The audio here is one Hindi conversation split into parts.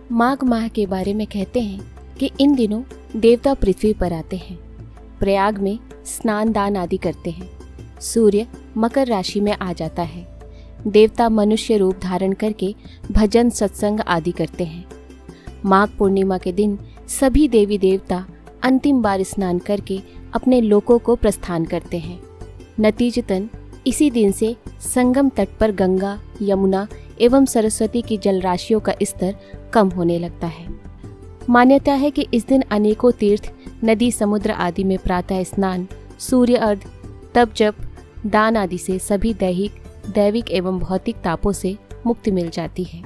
माघ माह के बारे में कहते हैं कि इन दिनों देवता पृथ्वी पर आते हैं, प्रयाग में स्नान दान आदि करते हैं। सूर्य मकर राशि में आ जाता है। देवता मनुष्य रूप धारण करके भजन सत्संग आदि करते हैं। माघ पूर्णिमा के दिन सभी देवी देवता अंतिम बार स्नान करके अपने लोकों को प्रस्थान करते हैं। नतीजतन इसी दिन से संगम तट पर गंगा, यमुना एवं सरस्वती की जल राशियों का स्तर कम होने लगता है। मान्यता है कि इस दिन अनेकों तीर्थ, नदी, समुद्र आदि में प्रातः स्नान, सूर्य अर्घ, तप जप, दान आदि से सभी दैविक एवं भौतिक तापों से मुक्ति मिल जाती है।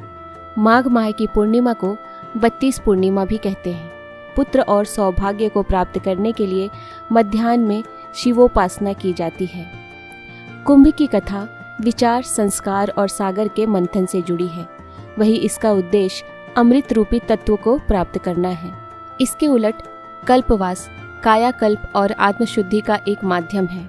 माघ माह की पूर्णिमा को 32 पूर्णिमा भी कहते हैं। पुत्र और सौभाग्य को प्राप्त करने के लिए मध्याह्न में शिवोपासना की जाती है। कुंभ की कथा विचार, संस्कार और सागर के मंथन से जुड़ी है। वही इसका उद्देश्य अमृत रूपी तत्व को प्राप्त करना है। इसके उलट कल्पवास कायाकल्प और आत्मशुद्धि का एक माध्यम है।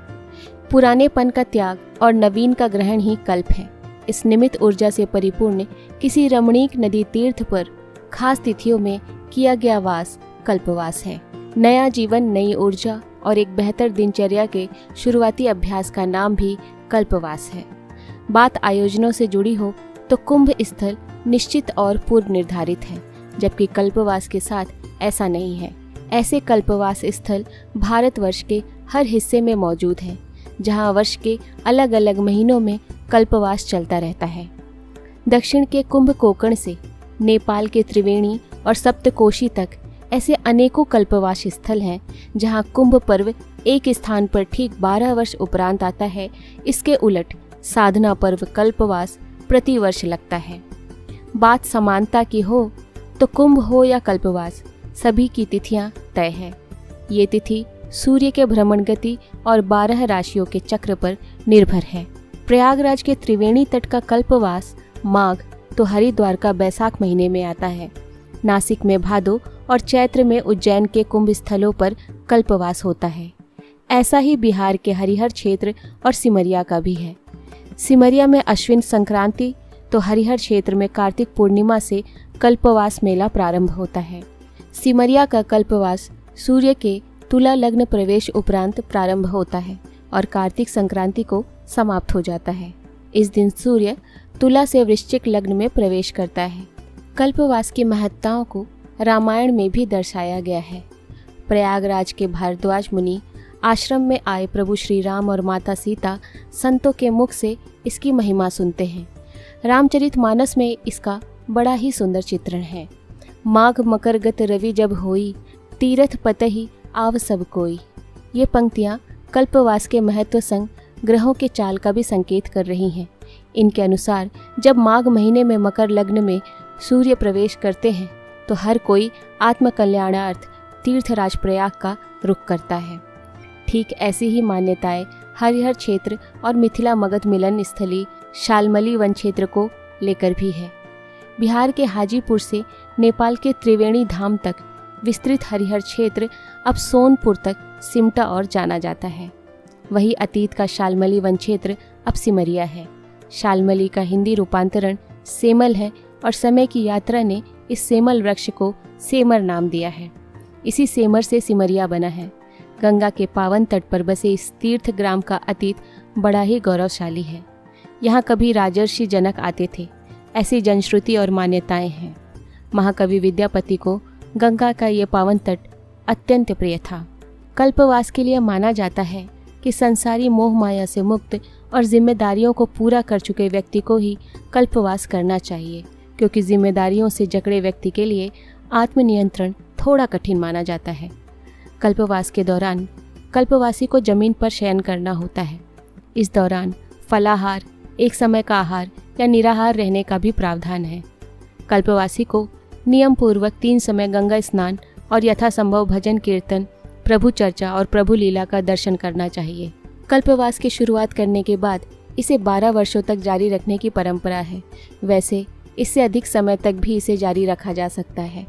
पुरानेपन का त्याग और नवीन का ग्रहण ही कल्प है। इस निमित्त ऊर्जा से परिपूर्ण किसी रमणीक नदी तीर्थ पर खास तिथियों में किया गया वास कल्पवास है। नया जीवन, नई ऊर्जा और एक बेहतर दिनचर्या के शुरुआती अभ्यास का नाम भी कल्पवास है। बात आयोजनों से जुड़ी हो तो कुंभ स्थल निश्चित और पूर्व निर्धारित है, जबकि कल्पवास के साथ ऐसा नहीं है। ऐसे कल्पवास स्थल भारतवर्ष के हर हिस्से में मौजूद हैं, जहां वर्ष के अलग अलग महीनों में कल्पवास चलता रहता है। दक्षिण के कुंभ कोकण से नेपाल के त्रिवेणी और सप्तकोशी तक ऐसे अनेकों कल्पवास स्थल हैं, जहां कुंभ पर्व एक स्थान पर ठीक 12 वर्ष उपरांत आता है। इसके उलट साधना पर्व कल्पवास प्रतिवर्ष लगता है। बात समानता की हो तो कुंभ हो या कल्पवास, सभी की तिथियां तय है। ये तिथि सूर्य के भ्रमण गति और 12 राशियों के चक्र पर निर्भर है। प्रयागराज के त्रिवेणी तट का कल्पवास माघ तो हरिद्वार का बैसाख महीने में आता है। नासिक में भादो और चैत्र में उज्जैन के कुंभ स्थलों पर कल्पवास होता है। ऐसा ही बिहार के हरिहर क्षेत्र और सिमरिया का भी है। सिमरिया में अश्विन संक्रांति तो हरिहर क्षेत्र में कार्तिक पूर्णिमा से कल्पवास मेला प्रारंभ होता है। सिमरिया का कल्पवास सूर्य के तुला लग्न प्रवेश उपरांत प्रारंभ होता है और कार्तिक संक्रांति को समाप्त हो जाता है। इस दिन सूर्य तुला से वृश्चिक लग्न में प्रवेश करता है। कल्पवास की महत्ताओं को रामायण में भी दर्शाया गया है। प्रयागराज के भारद्वाज मुनि आश्रम में आए प्रभु श्री राम और माता सीता संतों के मुख से इसकी महिमा सुनते हैं। रामचरितमानस में इसका बड़ा ही सुंदर चित्रण है। माघ मकर गत रवि जब होई, तीरथ पतहि आव सब कोई। ये पंक्तियाँ कल्पवास के महत्व संग ग्रहों के चाल का भी संकेत कर रही हैं। इनके अनुसार जब माघ महीने में मकर लग्न में सूर्य प्रवेश करते हैं तो हर कोई आत्म कल्याणार्थ तीर्थराज प्रयाग का रुख करता है। ठीक ऐसी ही मान्यताएं हरिहर क्षेत्र और मिथिला मगध मिलन स्थली शालमली वन क्षेत्र को लेकर भी है। बिहार के हाजीपुर से नेपाल के त्रिवेणी धाम तक विस्तृत हरिहर क्षेत्र अब सोनपुर तक सिमटा और जाना जाता है। वही अतीत का शालमली वन क्षेत्र अब सिमरिया है। शालमली का हिंदी रूपांतरण सेमल है और समय की यात्रा ने इस सेमल वृक्ष को सेमर नाम दिया है। इसी सेमर से सिमरिया बना है। गंगा के पावन तट पर बसे इस तीर्थ ग्राम का अतीत बड़ा ही गौरवशाली है। यहाँ कभी राजर्षि जनक आते थे, ऐसी जनश्रुति और मान्यताएं हैं। महाकवि विद्यापति को गंगा का ये पावन तट अत्यंत प्रिय था। कल्पवास के लिए माना जाता है कि संसारी मोह माया से मुक्त और जिम्मेदारियों को पूरा कर चुके व्यक्ति को ही कल्पवास करना चाहिए, क्योंकि जिम्मेदारियों से जकड़े व्यक्ति के लिए आत्मनियंत्रण थोड़ा कठिन माना जाता है। कल्पवास के दौरान कल्पवासी को जमीन पर शयन करना होता है। इस दौरान फलाहार, एक समय का आहार या निराहार रहने का भी प्रावधान है। कल्पवासी को नियम पूर्वक 3 समय गंगा स्नान और यथासंभव भजन कीर्तन, प्रभु चर्चा और प्रभु लीला का दर्शन करना चाहिए। कल्पवास की शुरुआत करने के बाद इसे 12 वर्षों तक जारी रखने की परंपरा है। वैसे इससे अधिक समय तक भी इसे जारी रखा जा सकता है।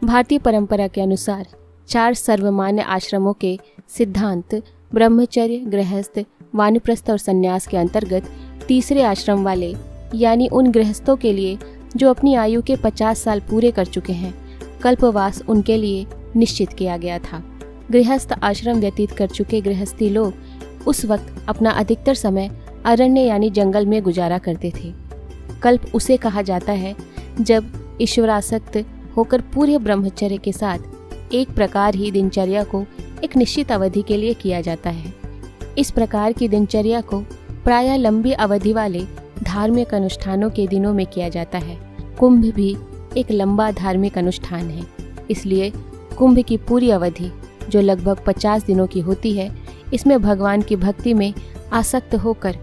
भारतीय परंपरा के अनुसार 4 सर्वमान्य आश्रमों के सिद्धांत ब्रह्मचर्य, गृहस्थ, वानप्रस्थ और संन्यास के अंतर्गत तीसरे आश्रम वाले यानी उन गृहस्थों के लिए जो अपनी आयु के 50 साल पूरे कर चुके हैं, कल्पवास उनके लिए निश्चित किया गया था। गृहस्थ आश्रम व्यतीत कर चुके गृहस्थी लोग उस वक्त अपना अधिकतर समय अरण्य यानी जंगल में गुजारा करते थे। कल्प उसे कहा जाता है जब ईश्वरासक्त होकर पूरे ब्रह्मचर्य के साथ एक प्रकार ही दिनचर्या को एक निश्चित अवधि के लिए किया जाता है। इस प्रकार की दिनचर्या को प्रायः लंबी अवधि वाले धार्मिक अनुष्ठानों के दिनों में किया जाता है। कुंभ भी एक लंबा धार्मिक अनुष्ठान है, इसलिए कुंभ की पूरी अवधि जो लगभग 50 दिनों की होती है, इसमें भगवान की भक्ति में आसक्त होकर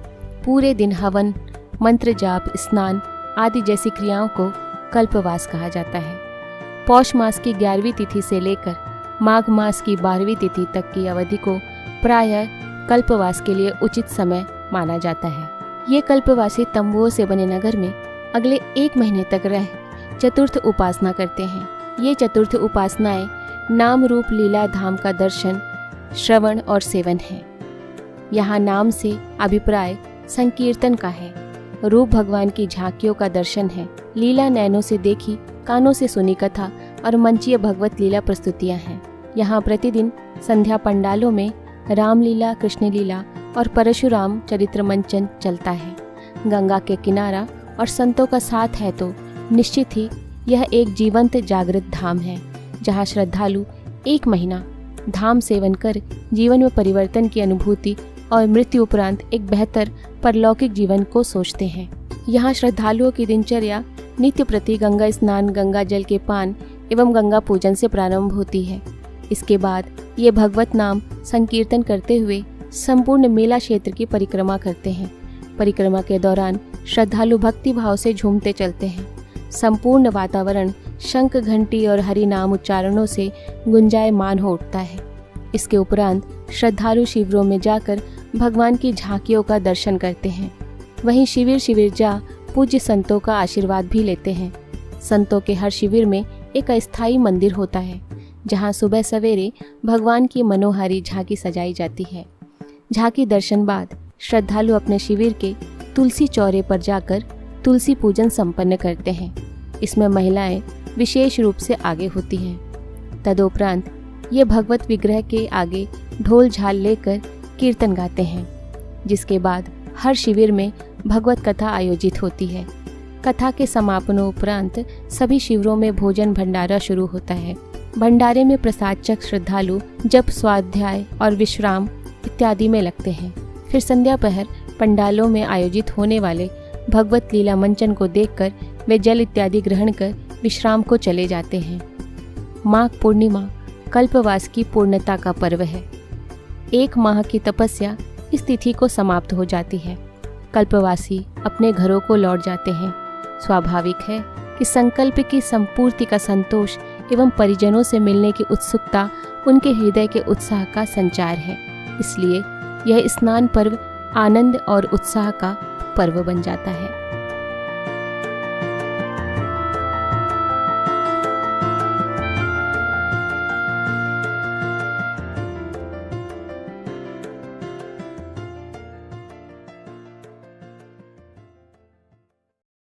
पूरे दिन हवन, मंत्र जाप, स्नान आदि जैसी क्रियाओं को कल्पवास कहा जाता है। पौष मास की 11वीं तिथि से लेकर माघ मास की 12वीं तिथि तक की अवधि को प्रायः कल्पवास के लिए उचित समय माना जाता है। ये कल्पवासी तंबुओं से बने नगर में अगले 1 महीने तक रह चतुर्थ उपासना करते हैं। ये चतुर्थ उपासनाएं नाम रूप लीला धाम का दर्शन, श्रवण और सेवन है। यहाँ नाम से अभिप्राय संकीर्तन का है, रूप भगवान की झांकियों का दर्शन है, लीला नैनों से देखी, कानों से सुनी कथा और मंचीय भगवत लीला प्रस्तुतियाँ हैं। यहाँ प्रतिदिन संध्या पंडालों में रामलीला, कृष्ण लीला और परशुराम चरित्र मंचन चलता है। गंगा के किनारा और संतों का साथ है तो निश्चित ही यह एक जीवंत जागृत धाम है, जहाँ श्रद्धालु 1 महीना धाम सेवन कर जीवन में परिवर्तन की अनुभूति और मृत्यु उपरांत एक बेहतर परलौकिक जीवन को सोचते हैं। यहाँ श्रद्धालुओं की दिनचर्या नित्य प्रति गंगा स्नान, गंगा जल के पान एवं गंगा पूजन से प्रारंभ होती है। इसके बाद ये भगवत नाम संकीर्तन करते हुए संपूर्ण मेला क्षेत्र की परिक्रमा करते हैं। परिक्रमा के दौरान श्रद्धालु भक्ति भाव से झूमते चलते हैं। संपूर्ण वातावरण शंख, घंटी और हरि नाम उच्चारणों से गुंजायमान हो उठता है। इसके उपरांत श्रद्धालु शिविरों में जाकर भगवान की झांकियों का दर्शन करते हैं। वहीं शिविर जा पूज्य संतों का आशीर्वाद भी लेते हैं। संतों के हर शिविर में एक अस्थायी मंदिर होता है, जहां सुबह सवेरे भगवान की मनोहारी झांकी सजाई जाती है। झांकी दर्शन बाद श्रद्धालु अपने शिविर के तुलसी चौरे पर जाकर तुलसी पूजन संपन्न करते हैं। इसमें महिलाएं विशेष रूप से आगे होती हैं। तदोपरांत ये भगवत विग्रह के आगे ढोल झाल लेकर कीर्तन गाते हैं, जिसके बाद हर शिविर में भगवत कथा आयोजित होती है। कथा के समापनोपरांत सभी शिविरों में भोजन भंडारा शुरू होता है। भंडारे में प्रसादचक श्रद्धालु जप, स्वाध्याय और विश्राम इत्यादि में लगते हैं। फिर संध्या पहर पंडालों में आयोजित होने वाले भगवत लीला मंचन को देखकर वे जल इत्यादि ग्रहण कर विश्राम को चले जाते हैं। माघ पूर्णिमा कल्पवास की पूर्णता का पर्व है। 1 माह की तपस्या इस तिथि को समाप्त हो जाती है। कल्पवासी अपने घरों को लौट जाते हैं। स्वाभाविक है कि संकल्प की संपूर्ति का संतोष एवं परिजनों से मिलने की उत्सुकता उनके हृदय के उत्साह का संचार है। इसलिए यह स्नान पर्व आनंद और उत्साह का पर्व बन जाता है।